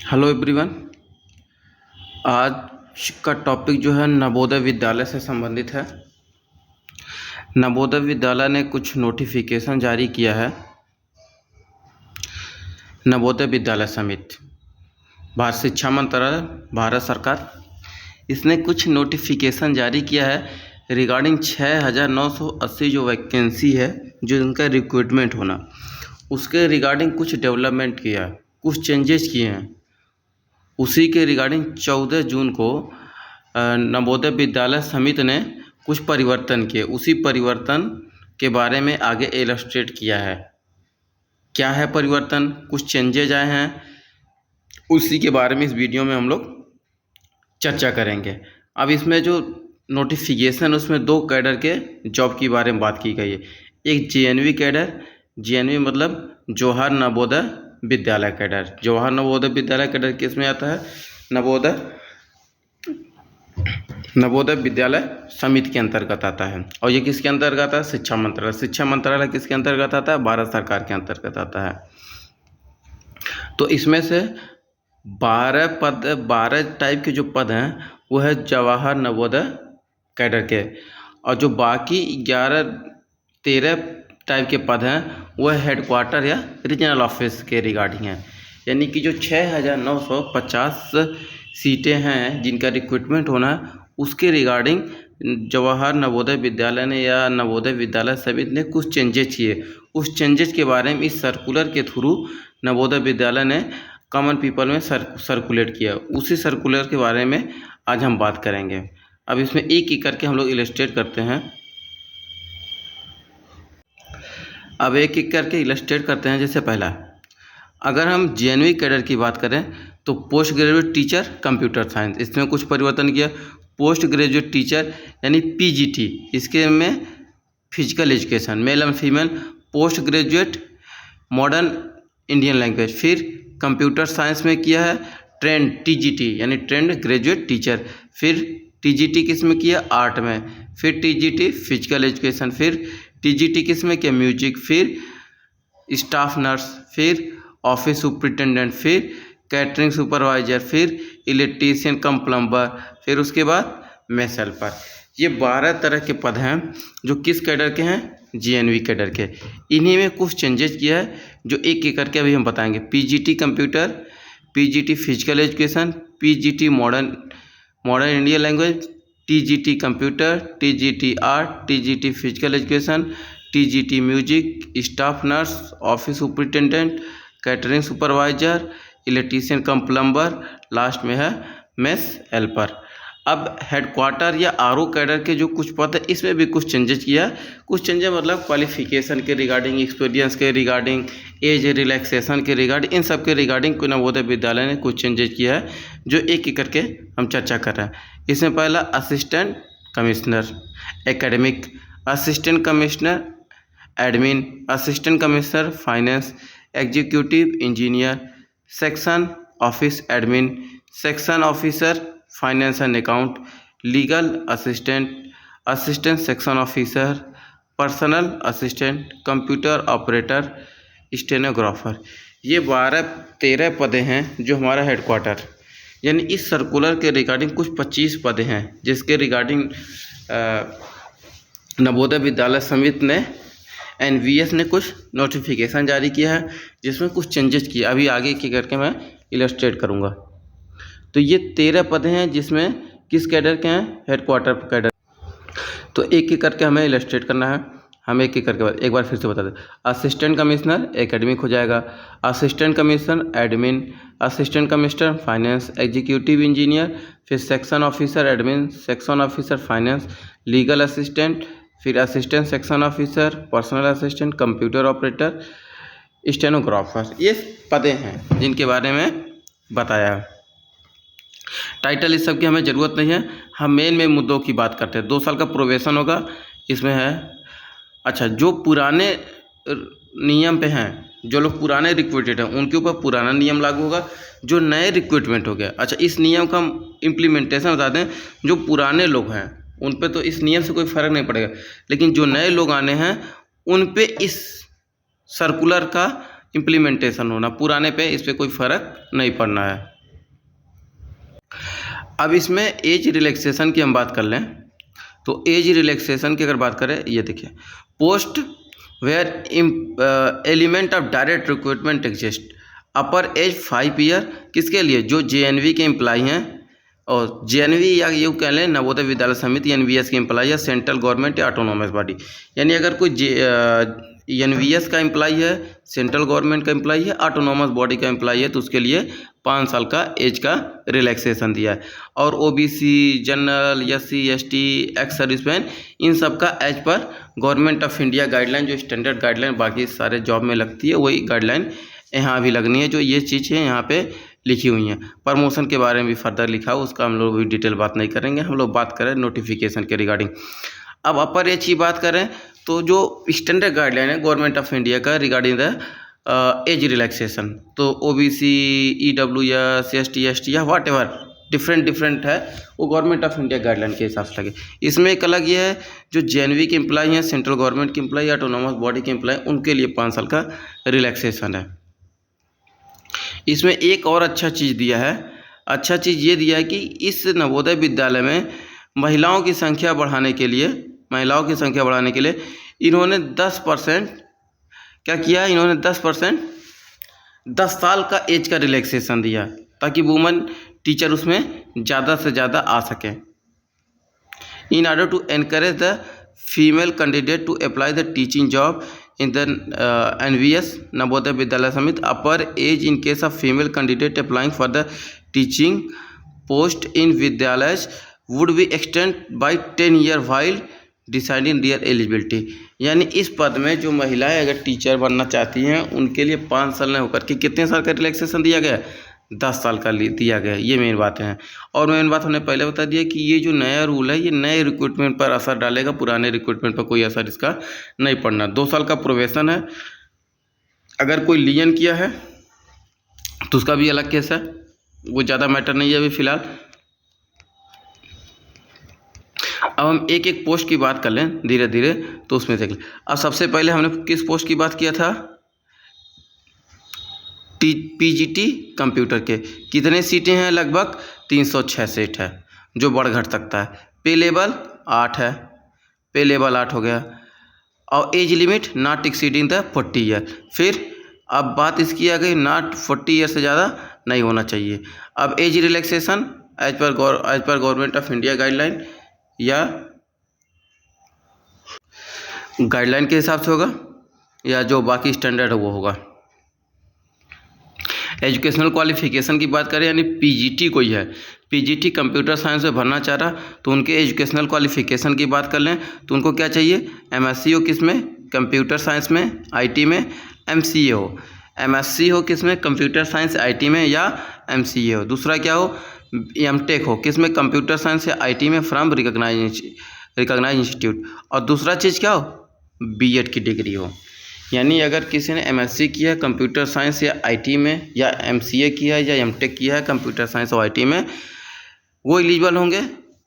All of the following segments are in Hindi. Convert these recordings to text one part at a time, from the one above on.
Hello everyone. आज का टॉपिक जो है नवोदय विद्यालय से संबंधित है। नवोदय विद्यालय ने कुछ नोटिफिकेशन जारी किया है। नवोदय विद्यालय समिति, भारत शिक्षा मंत्रालय, भारत सरकार, इसने कुछ नोटिफिकेशन जारी किया है रिगार्डिंग 6980 जो वैकेंसी है, जो इनका रिक्रूटमेंट होना, उसके रिगार्डिंग कुछ डेवलपमेंट किया है, कुछ चेंजेस किए हैं। उसी के रिगार्डिंग 14 जून को नवोदय विद्यालय समिति ने कुछ परिवर्तन किए। उसी परिवर्तन के बारे में आगे इलस्ट्रेट किया है। क्या है परिवर्तन, कुछ चेंजेज आए हैं, उसी के बारे में इस वीडियो में हम लोग चर्चा करेंगे। अब इसमें जो नोटिफिकेशन, उसमें 2 कैडर के जॉब के बारे में बात की गई है। एक जेएनवी कैडर, जेएनवी मतलब जवाहर नवोदय विद्यालय कैडर। जवाहर नवोदय विद्यालय कैडर किस में आता है? नवोदय विद्यालय समिति के अंतर्गत आता है। और ये किसके अंतर्गत आता है? शिक्षा मंत्रालय। शिक्षा मंत्रालय किसके अंतर्गत आता है? भारत सरकार के अंतर्गत आता है। तो इसमें से 12 टाइप के जो पद हैं वो है जवाहर नवोदय कैडर के, और जो बाकी 13 टाइप के पद हैं वह हेडक्वार्टर या रीजनल ऑफिस के रिगार्डिंग हैं। यानी कि जो 6950 सीटें हैं जिनका रिक्रूटमेंट होना है, उसके रिगार्डिंग जवाहर नवोदय विद्यालय ने या नवोदय विद्यालय समिति ने कुछ चेंजेस किए। उस चेंजेस के बारे में इस सर्कुलर के थ्रू नवोदय विद्यालय ने कॉमन पीपल में सर्कुलेट किया। उसी सर्कुलर के बारे में आज हम बात करेंगे। अब इसमें एक एक करके हम लोग इलस्ट्रेट करते हैं। अब एक एक करके इलस्ट्रेट करते हैं। जैसे पहला, अगर हम जेएनवी कैडर की बात करें तो post graduate teacher computer science, इसमें कुछ परिवर्तन किया। पोस्ट ग्रेजुएट टीचर यानी पीजीटी, इसके में physical education male and female. Post graduate modern Indian language. फिर कंप्यूटर साइंस में किया है ट्रेंड टीजीटी यानी ट्रेंड ग्रेजुएट टीचर। फिर टीजीटी किस में किया? आर्ट में। फिर टीजीटी फिजिकल एजुकेशन। फिर टीजीटी किस में किया? म्यूजिक। फिर स्टाफ नर्स। फिर ऑफिस सुपरिटेंडेंट। फिर कैटरिंग सुपरवाइजर। फिर इलेक्ट्रीशियन कम प्लम्बर। फिर उसके बाद मेस हेल्पर। ये 12 तरह के पद हैं जो किस कैडर के हैं? जेएनवी कैडर के। इन्हीं में कुछ चेंजेस किया है जो एक एक करके अभी हम बताएंगे। PGT computer, PGT physical education, PGT modern Indian language, TGT computer, TGT art, TGT physical education, TGT music, staff nurse, office superintendent, catering supervisor, electrician cum plumber, last में है मेस हेल्पर। अब हेडक्वार्टर या आरओ कैडर के जो कुछ पद है, इसमें भी कुछ चेंजेस किया है। कुछ चेंजेस मतलब क्वालिफिकेशन के रिगार्डिंग, एक्सपीरियंस के रिगार्डिंग, एज रिलैक्सेशन के रिगार्डिंग, इन सब के रिगार्डिंग नवोदय विद्यालय ने कुछ चेंजेस किया है जो एक एक करके हम चर्चा कर रहे हैं। इसमें पहला assistant commissioner academic, assistant commissioner admin, assistant commissioner finance, executive engineer, section office admin, section officer finance and account, legal assistant, assistant section officer, personal assistant, computer operator, stenographer. ये 12-13 पदें हैं जो हमारा हेडक्वार्टर, यानी इस सर्कुलर के रिगार्डिंग कुछ 25 पदें हैं जिसके रिगार्डिंग नवोदय विद्यालय समिति ने एनवीएस ने कुछ नोटिफिकेशन जारी किया है जिसमें कुछ चेंजेस किए। अभी आगे की करके मैं इलस्ट्रेट करूँगा। तो ये 13 पद हैं जिसमें किस कैडर के हैं? Headquarter cadre. तो एक एक करके हमें इलस्ट्रेट करना है। हम एक एक करके एक बार फिर से बता दें। असिस्टेंट कमिश्नर एकेडमिक हो जाएगा, assistant commissioner admin, assistant commissioner finance, executive engineer, फिर section officer admin, section officer finance, legal assistant, फिर assistant section officer, personal assistant, computer operator, stenographer. ये पदें हैं जिनके बारे में बताया है। टाइटल इस सब की हमें ज़रूरत नहीं है, हम मेन मुद्दों की बात करते हैं। 2 साल का प्रोबेशन होगा इसमें है। अच्छा, जो पुराने नियम पे हैं, जो लोग पुराने रिक्रूटेड हैं उनके ऊपर पुराना नियम लागू होगा। जो नए रिक्रूटमेंट हो गया, अच्छा इस नियम का हम इम्प्लीमेंटेशन बता दें। जो पुराने लोग हैं उन पे तो इस नियम से कोई फ़र्क नहीं पड़ेगा, लेकिन जो नए लोग आने हैं उन पे इस सर्कुलर का इम्प्लीमेंटेशन होना, पुराने पे इस पर कोई फ़र्क नहीं पड़ना है। अब इसमें एज रिलैक्सेशन की हम बात कर लें तो एज रिलैक्सेशन की अगर बात करें, ये देखिए, post where element of direct recruitment exist, upper age 5 year, किसके लिए, जो जेएनवी के एम्प्लॉई हैं, और जेएनवी या यूँ कह लें नवोदय विद्यालय समिति एनवीएस के एम्प्लॉई या सेंट्रल गवर्नमेंट या ऑटोनोमस बॉडी। यानी अगर कोई एनवीएस का एम्प्लॉई है, सेंट्रल गवर्नमेंट का एम्प्लॉई है, ऑटोनोमस बॉडी का एम्प्लॉई है, तो उसके लिए 5 साल का एज का रिलैक्सेशन दिया है। और OBC, general, SC, ST, ex serviceman, इन सब का एज पर गवर्नमेंट ऑफ इंडिया गाइडलाइन, जो स्टैंडर्ड गाइडलाइन बाकी सारे जॉब में लगती है, वही गाइडलाइन यहाँ भी लगनी है। जो ये चीज़ है यहाँ पे लिखी हुई हैं। प्रमोशन के बारे में भी फर्दर लिखा हो, उसका हम लोग भी डिटेल बात नहीं करेंगे, हम लोग बात करें नोटिफिकेशन के रिगार्डिंग। अब अपर एज की बात करें तो जो स्टैंडर्ड गाइडलाइन है गवर्नमेंट ऑफ इंडिया का रिगार्डिंग द एज रिलैक्सेशन, तो ओबीसी, ईडब्ल्यूएस, एसटी, एसटी या व्हाट एवर डिफरेंट है, वो गवर्नमेंट ऑफ इंडिया गाइडलाइन के हिसाब से लगे। इसमें एक अलग ये है, जो जेएनवी के एम्प्लॉई हैं, सेंट्रल गवर्नमेंट के एम्प्लॉई, ऑटोनोमस बॉडी के एम्प्लॉई, उनके लिए 5 साल का रिलैक्सेशन है। इसमें एक और अच्छा चीज़ दिया है, अच्छा चीज़ ये दिया है कि इस नवोदय विद्यालय में महिलाओं की संख्या बढ़ाने के लिए इन्होंने 10% क्या किया है, इन्होंने 10% 10 साल का एज का रिलैक्सेशन दिया, ताकि वुमेन टीचर उसमें ज़्यादा से ज़्यादा आ सकें। In order to encourage the female candidate to apply the teaching job in the NVS Navodaya Vidyalaya Samit, upper age in case of female candidate applying for the teaching post in Vidyalayas would be extended by 10 year while deciding their eligibility। यानी इस पद में जो महिलाएं अगर टीचर बनना चाहती हैं उनके लिए 5 साल न होकर के कितने साल का रिलैक्सेशन दिया गया, 10 साल का दिया गया है। ये मेन बात है। और मेन बात हमने पहले बता दिया कि ये जो नया रूल है ये नए रिक्रूटमेंट पर असर डालेगा, पुराने रिक्रूटमेंट पर कोई असर इसका नहीं पड़ना। 2 साल का प्रोबेशन है, अगर कोई लियन किया है तो उसका भी अलग केस है, वो ज़्यादा मैटर नहीं है अभी फ़िलहाल। अब हम एक एक पोस्ट की बात कर लें धीरे धीरे, तो उसमें देख लें। अब सबसे पहले हमने किस पोस्ट की बात किया था, पीजीटी कंप्यूटर के। कितने सीटें हैं, लगभग 306 सीट है, जो बढ़ घट सकता है। पे लेवल 8 है, पे लेवल 8 हो गया। और age limit not exceeding the 40 year. फिर अब बात इसकी आ गई, नॉट 40 ईयर से ज़्यादा नहीं होना चाहिए। अब एज रिलैक्सेशन एज पर गवर्नमेंट ऑफ इंडिया गाइडलाइन या गाइडलाइन के हिसाब से होगा, या जो बाकी स्टैंडर्ड है वो होगा। एजुकेशनल क्वालिफिकेशन की बात करें, यानी पीजीटी कोई है, पीजीटी कंप्यूटर साइंस में भरना चाह रहा, तो उनके एजुकेशनल क्वालिफिकेशन की बात कर लें तो उनको क्या चाहिए, एमएससी हो किस में, कंप्यूटर साइंस में, आईटी में, एमसीए हो। एमएससी हो किस में, कंप्यूटर साइंस आईटी में या एमसीए हो। दूसरा क्या हो, एमटेक हो किस में, कंप्यूटर साइंस या आईटी में, फ्रॉम रिकॉग्नाइज इंस्टीट्यूट। और दूसरा चीज़ क्या हो, बीएड की डिग्री हो। यानी अगर किसी ने एमएससी किया है कंप्यूटर साइंस या आईटी में, या एमसीए किया है या एमटेक किया है कंप्यूटर साइंस और आईटी में, वो एलिजिबल होंगे।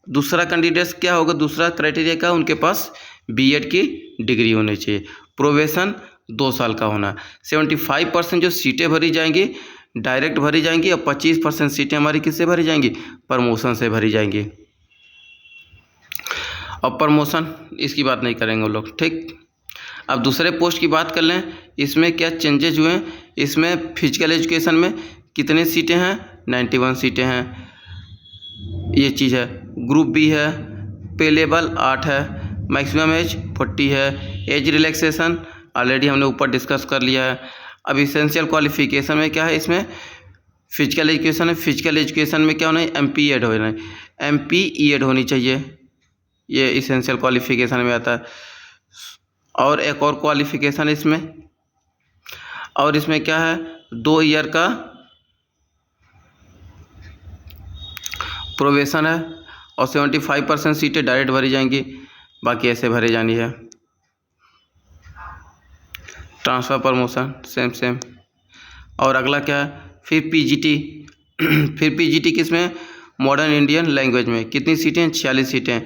दूसरा कैंडिडेट्स क्या होगा, दूसरा क्राइटेरिया का, उनके पास बीएड की डिग्री होनी चाहिए। प्रोबेशन 2 साल का होना। 75% जो सीटें भरी जाएंगी डायरेक्ट भरी जाएंगी, और 25% सीटें हमारी किससे भरी जाएंगी, प्रमोशन से भरी जाएंगी। और प्रमोशन इसकी बात नहीं करेंगे वो लोग, ठीक। अब दूसरे पोस्ट की बात कर लें, इसमें क्या चेंजेज हुए हैं। इसमें फिजिकल एजुकेशन में कितने सीटें हैं, 91 सीटें हैं, ये चीज़ है। ग्रुप बी है, पे लेवल 8 है, मैक्सिमम एज 40 है। एज रिलैक्सेशन ऑलरेडी हमने ऊपर डिस्कस कर लिया है। अब इसेंशियल क्वालिफिकेशन में क्या है, इसमें फिजिकल एजुकेशन है, फिजिकल एजुकेशन में क्या होना है, एमपी एड होना है, एमपी एड होनी चाहिए, ये इसेंशियल क्वालिफिकेशन में आता है। और एक और क्वालिफिकेशन इसमें, और इसमें क्या है, 2 ईयर का प्रोबेशन है, और 75% सीटें डायरेक्ट भरी जाएंगी, बाकी ऐसे भरी जानी है। Transfer promotion same. और अगला क्या है, फिर पीजीटी फिर पीजीटी किस में, मॉडर्न इंडियन लैंग्वेज में। कितनी सीटें, 46 सीटें।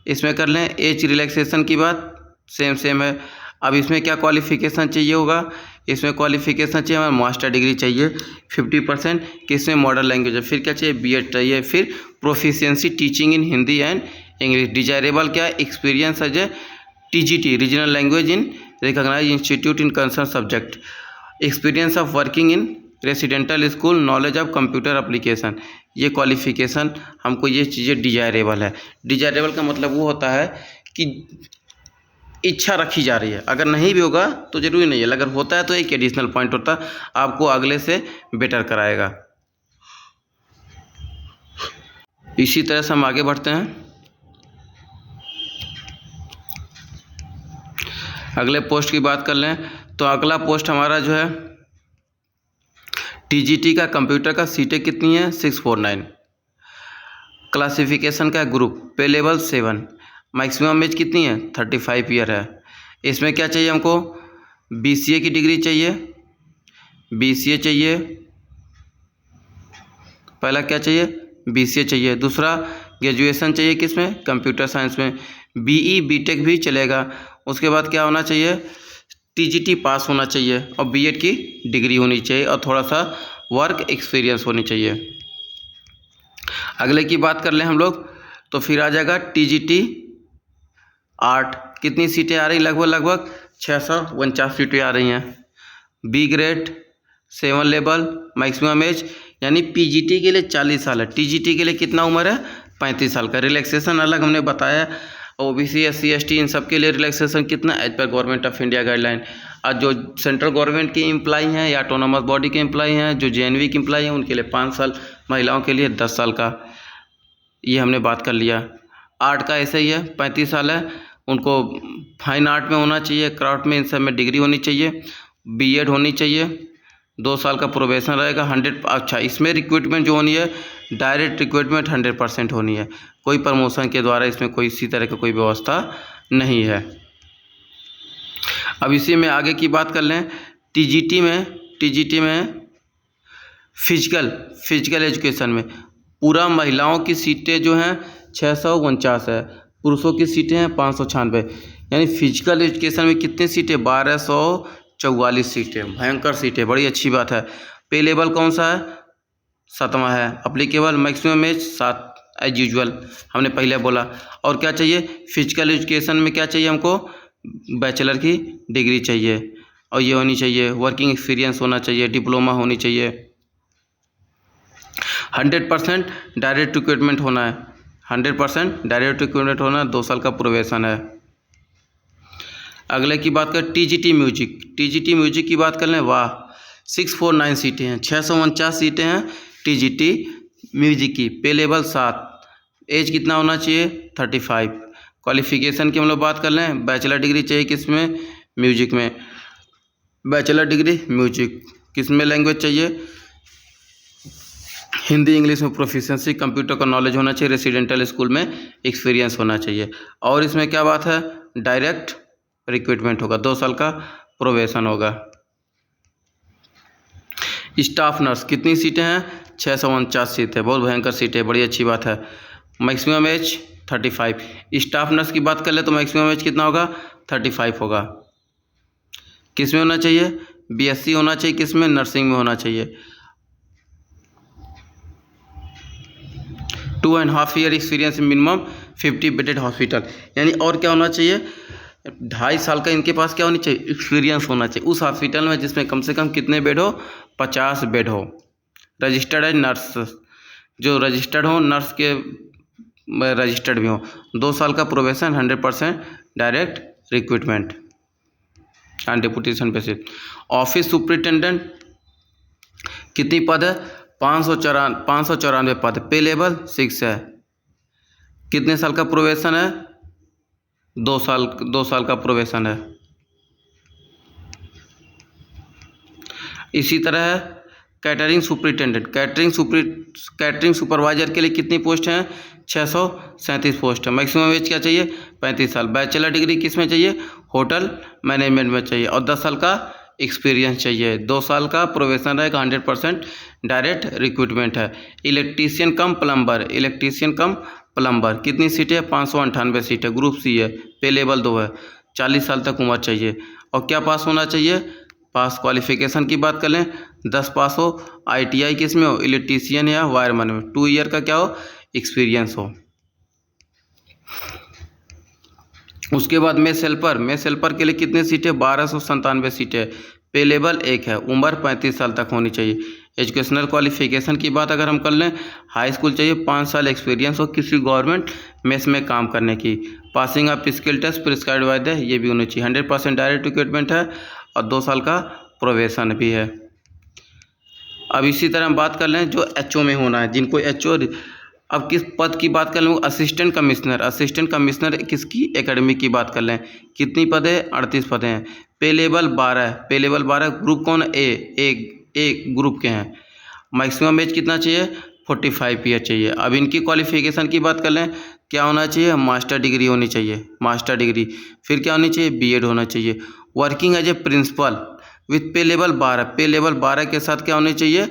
इसमें कर लें एज रिलैक्सेशन की बात, सेम है। अब इसमें क्या क्वालिफिकेशन चाहिए होगा, इसमें क्वालिफिकेशन चाहिए हमें मास्टर डिग्री चाहिए 50%, किसमें मॉडर्न लैंग्वेज है, फिर क्या चाहिए बीएड चाहिए, फिर proficiency teaching in Hindi and English, desirable क्या experience as a TGT regional language in recognised institute in concern subject, experience of working in residential school, knowledge of computer application. ये क्वालिफिकेशन हमको ये चीज़ें डिजायरेबल है। डिजायरेबल का मतलब वो होता है कि इच्छा रखी जा रही है, अगर नहीं भी होगा तो जरूरी नहीं है, अगर होता है तो एक एडिशनल पॉइंट होता है, आपको अगले से बेटर कराएगा। इसी तरह से हम आगे बढ़ते हैं। अगले पोस्ट की बात कर लें तो अगला पोस्ट हमारा जो है टीजीटी का कंप्यूटर का सीटें कितनी है 649, क्लासिफिकेशन का ग्रुप पे लेवल 7, मैक्सिमम एज कितनी है 35 ईयर है। इसमें क्या चाहिए हमको बीसीए की डिग्री चाहिए, बीसीए चाहिए, पहला क्या चाहिए बीसीए चाहिए, दूसरा ग्रेजुएशन चाहिए किसमें कंप्यूटर साइंस में, बीई बीटेक भी चलेगा। उसके बाद क्या होना चाहिए टीजीटी पास होना चाहिए और बीएड की डिग्री होनी चाहिए और थोड़ा सा वर्क एक्सपीरियंस होनी चाहिए। अगले की बात कर लें हम लोग तो फिर आ जाएगा टीजीटी 8, कितनी सीटें आ रही लगभग 649 सीटें आ रही हैं। B grade 7 level, maximum age यानी पीजीटी के लिए 40 साल है, टीजीटी के लिए कितना उम्र है 35 साल का। रिलैक्सेशन अलग हमने बताया, ओबीसी एससी एसटी इन सब के लिए रिलैक्सेशन कितना एज पर गवर्नमेंट ऑफ इंडिया गाइडलाइन। और जो सेंट्रल गवर्नमेंट के एम्प्लॉई हैं या ऑटोनोमस बॉडी के एम्प्लॉई हैं, जो जेएनवी के एम्प्लॉई हैं उनके लिए 5 साल, महिलाओं के लिए 10 साल का, ये हमने बात कर लिया। आर्ट का ऐसे ही है 35 साल है, उनको फाइन आर्ट में होना चाहिए, क्राफ्ट में इन सब में डिग्री होनी चाहिए, बीएड होनी चाहिए, 2 साल का प्रोबेशन रहेगा 100। अच्छा इसमें रिक्रूटमेंट जो होनी है डायरेक्ट रिक्रूटमेंट 100% होनी है, कोई प्रमोशन के द्वारा इसमें कोई इसी तरह की कोई व्यवस्था नहीं है। अब इसी में आगे की बात कर लें टीजीटी में फिजिकल एजुकेशन में पूरा महिलाओं की सीटें जो हैं 649 है, पुरुषों की सीटें हैं 596, यानी फिजिकल एजुकेशन में कितनी सीटें 1244 सीटें, भयंकर सीटें, बड़ी अच्छी बात है। पे लेवल कौन सा है 7वां है, applicable maximum age 7 age usual हमने पहले बोला। और क्या चाहिए फिजिकल एजुकेशन में क्या चाहिए हमको बैचलर की डिग्री चाहिए और ये होनी चाहिए, वर्किंग एक्सपीरियंस होना चाहिए, डिप्लोमा होनी चाहिए, 100% डायरेक्ट रिक्रूटमेंट होना है, 100% डायरेक्ट रिक्रूटमेंट होना, 2 साल का प्रोबेशन है। अगले की बात करें टीजीटी म्यूजिक की बात कर लें, वाह 649 सीटें हैं, 649 सीटें हैं टीजीटी म्यूजिक की, पे लेवल 7, एज कितना होना चाहिए 35। क्वालिफिकेशन की हम लोग बात कर लें बैचलर डिग्री चाहिए किसमें म्यूजिक में, बैचलर डिग्री म्यूजिक, किसमें लैंग्वेज चाहिए हिंदी इंग्लिश में प्रोफिशिएंसी, कंप्यूटर का नॉलेज होना चाहिए, रेसिडेंटल स्कूल में एक्सपीरियंस होना चाहिए। और इसमें क्या बात है डायरेक्ट रिक्रूटमेंट होगा, 2 साल का प्रोबेशन होगा। स्टाफ नर्स कितनी सीटें हैं 649 सीटें, बहुत भयंकर सीटें, बड़ी अच्छी बात है। मैक्सिमम एज 35, स्टाफ नर्स की बात कर ले तो मैक्सिमम एज कितना होगा 35 होगा। किस में होना चाहिए बीएससी होना चाहिए, किस में नर्सिंग में होना चाहिए। 2.5 year experience minimum 50 bedded hospital, यानी और क्या होना चाहिए 2.5 साल का इनके पास क्या होनी चाहिए एक्सपीरियंस होना चाहिए उस हॉस्पिटल में जिसमें कम से कम कितने बेड हो 50 बेड हो। रजिस्टर्ड है नर्स, जो रजिस्टर्ड हो नर्स के रजिस्टर्ड भी हो, 2 साल का probation, 100% direct recruitment on deputation basis. Office superintendent कितनी पद है 594 पद, पे लेवल 6 है, कितने साल का प्रोबेशन है 2 साल का प्रोबेशन है। इसी तरह है कैटरिंग सुपरिटेंडेंट, कैटरिंग सुपरवाइजर के लिए कितनी पोस्ट हैं 637 पोस्ट है। मैक्सिमम एज क्या चाहिए 35 साल। बैचलर डिग्री किस में चाहिए होटल मैनेजमेंट में चाहिए और 10 साल का एक्सपीरियंस चाहिए, 2 साल का प्रोबेशन रहेगा, 100% डायरेक्ट रिक्रूटमेंट है। इलेक्ट्रीशियन कम प्लम्बर कितनी सीटें 598 सीटें, ग्रुप सी है, पे लेवल 2 है, 40 साल तक उम्र चाहिए और क्या पास होना चाहिए पास क्वालिफिकेशन की बात कर लें 10 पास हो, ITI किस में हो, इलेक्ट्रीशियन या वायरमैन में, 2 ईयर का क्या हो, एक्सपीरियंस हो। उसके बाद मेस हेल्पर के लिए कितनी सीटें, 1297 सीटें, पे लेवल 1 है, उम्र 35 साल तक होनी चाहिए। एजुकेशनल क्वालिफिकेशन की बात अगर हम कर लें, हाई स्कूल चाहिए, 5 साल एक्सपीरियंस हो किसी गवर्नमेंट मेस में काम करने की, passing off skill test prescribed by the, ये भी होनी चाहिए, 100% डायरेक्ट रिक्रूटमेंट है और 2 साल का प्रोबेशन भी है। अब इसी तरह हम बात कर लें जो HO में होना है, जिनको HO, अब किस पद की बात कर लें, असिस्टेंट कमिश्नर किसकी, एकेडमिक की बात कर लें, कितनी पद है, 38 पद हैं, पे लेवल 12, ग्रुप कौन, ए ग्रुप के हैं, मैक्सिमम एज कितना चाहिए, 45 ईयर चाहिए। अब इनकी क्वालिफिकेशन की बात कर लें, क्या होना चाहिए, मास्टर डिग्री होनी चाहिए, मास्टर डिग्री, फिर क्या होनी चाहिए, B.Ed होना चाहिए। Working as a principal with pay level 12 के साथ क्या होने चाहिए,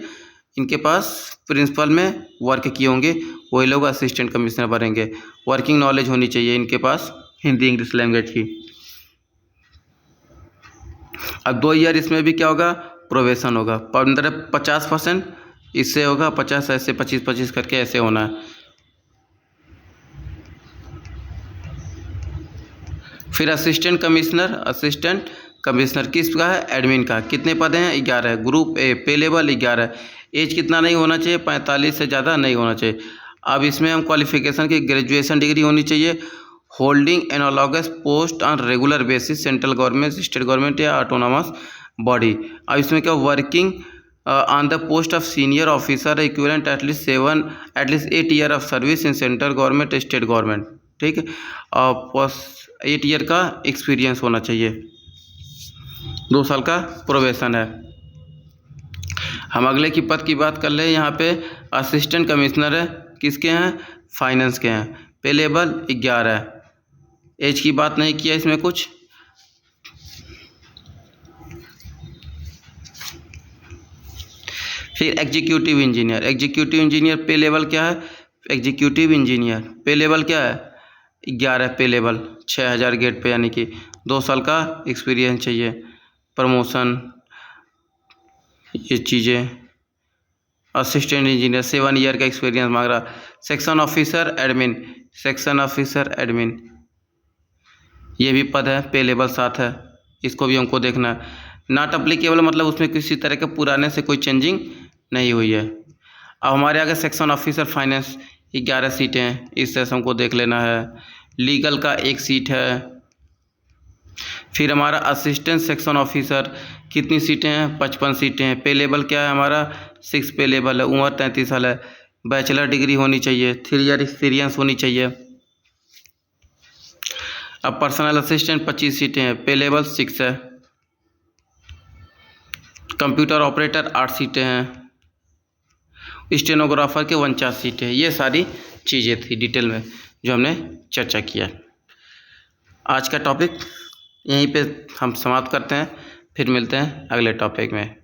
इनके पास प्रिंसिपल में वर्क किए होंगे, वही लोग असिस्टेंट कमिश्नर बनेंगे। वर्किंग नॉलेज होनी चाहिए इनके पास हिंदी इंग्लिश लैंग्वेज की। अब 2 ईयर इसमें भी क्या होगा, प्रोबेशन होगा, 50% इससे होगा, 50 ऐसे 25 करके ऐसे होना है। फिर असिस्टेंट कमिश्नर किसका है, एडमिन का, कितने पद हैं, 11, ग्रुप ए, पे लेवल 11, एज कितना नहीं होना चाहिए, 45 से ज़्यादा नहीं होना चाहिए। अब इसमें हम क्वालिफिकेशन की ग्रेजुएशन डिग्री होनी चाहिए, holding analogous post on regular basis central government, state government या ऑटोनॉमस बॉडी। अब इसमें क्या, working on the post of senior officer equivalent at least 8 year of service in central government state government, ठीक है, और 8 ईयर का एक्सपीरियंस होना चाहिए, 2 साल का प्रोबेशन है। हम अगले की पद की बात कर ले, यहाँ पे असिस्टेंट कमिश्नर है, किसके हैं, फाइनेंस के हैं, पे लेवल 11, एज की बात नहीं किया इसमें कुछ। फिर एग्जीक्यूटिव इंजीनियर पे लेवल क्या है, एग्जीक्यूटिव इंजीनियर पे लेवल क्या है, 11 पे लेवल, 6000 गेट पे, यानी कि 2 साल का एक्सपीरियंस चाहिए, प्रमोशन ये चीज़ें। असिस्टेंट इंजीनियर 7 ईयर का एक्सपीरियंस मांग रहा। सेक्शन ऑफिसर एडमिन ये भी पद है, पे लेवल 7 है, इसको भी हमको देखना है। नॉट अप्लीकेबल मतलब उसमें किसी तरह के पुराने से कोई चेंजिंग नहीं हुई है। अब हमारे आगे सेक्शन ऑफिसर फाइनेंस 11 सीटें हैं, इससे हमको देख लेना है। लीगल का 1 सीट है। फिर हमारा असिस्टेंट सेक्शन ऑफिसर कितनी सीटें हैं, 55 सीटें हैं। पे लेवल क्या है हमारा, 6 पे लेवल है, उम्र 33 साल है, बैचलर डिग्री होनी चाहिए, 3 ईयर एक्सपीरियंस होनी चाहिए। अब पर्सनल असिस्टेंट 25 सीटें हैं, पे लेवल 6 है। कंप्यूटर ऑपरेटर 8 सीटें हैं, स्टेनोग्राफर के 49 सीटें हैं। ये सारी चीज़ें थी डिटेल में जो हमने चर्चा किया। आज का टॉपिक यहीं पे हम समाप्त करते हैं, फिर मिलते हैं अगले टॉपिक में।